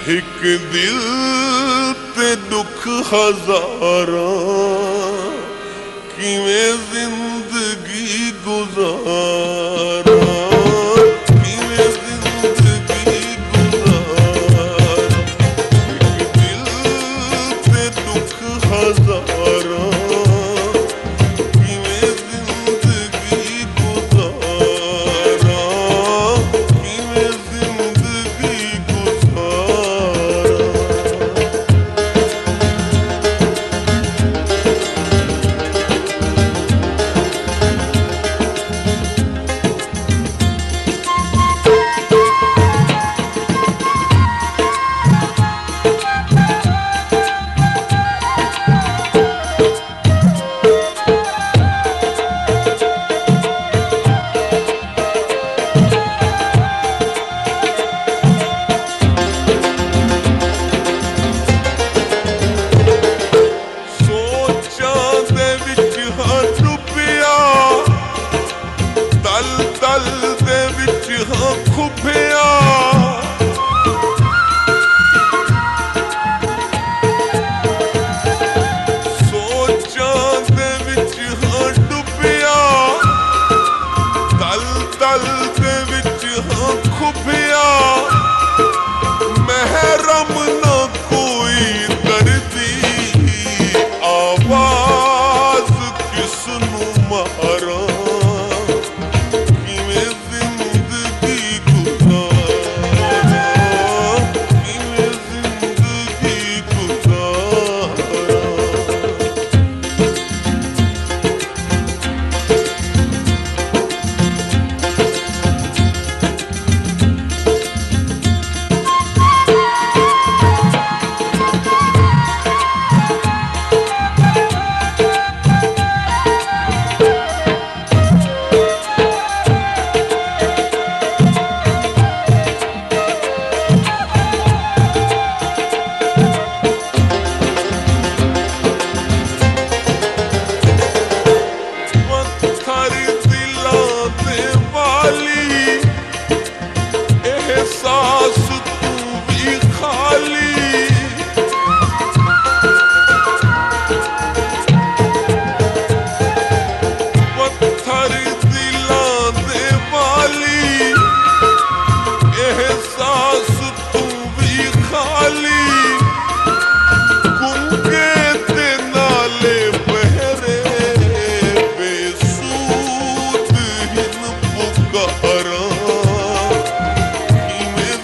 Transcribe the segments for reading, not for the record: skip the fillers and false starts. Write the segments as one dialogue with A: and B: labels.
A: एक दिल ते दुख हजारां, किवें जिंदगी गुजारा, किवें जिंदगी गुजारा। एक दिल ते दुख हजारां, किवें जिंदगी गुजारा, किवें जिंदगी गुजारा। दल दे विच हाँ खुफिया, सोचां दे विच हाँ डुबिया, दल दल दे विच हाँ खुफिया। महरम ना कोई दर्दी, आवाज किसनू मारा, एहसास तू भी खाली, पत्थर दिलां दे वाली, एहसास तू भी खाली। गुंगे ते नाले बहरे, बेसूद हिन पुकारा, किवें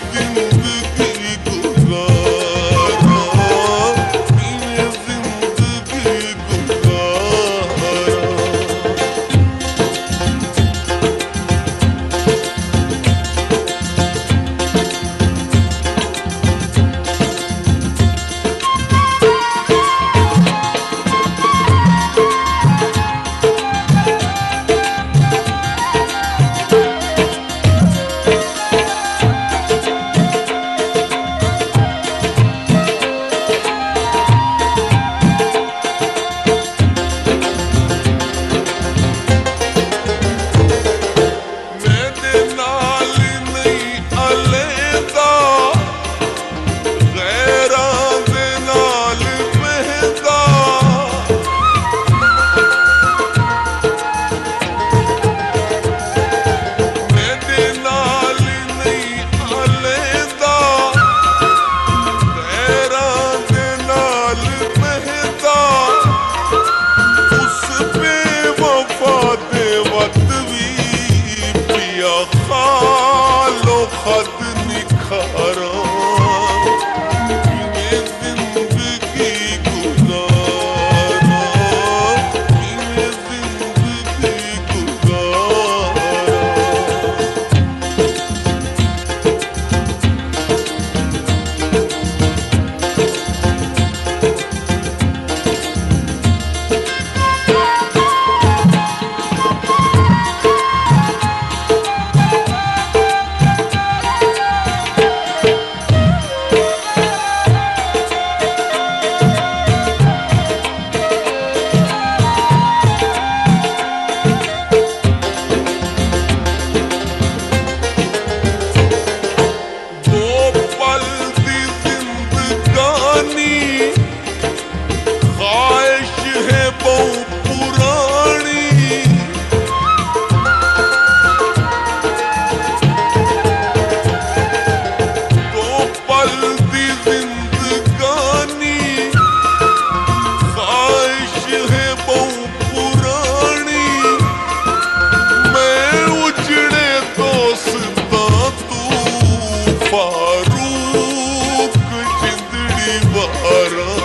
A: ਯਾਰਾ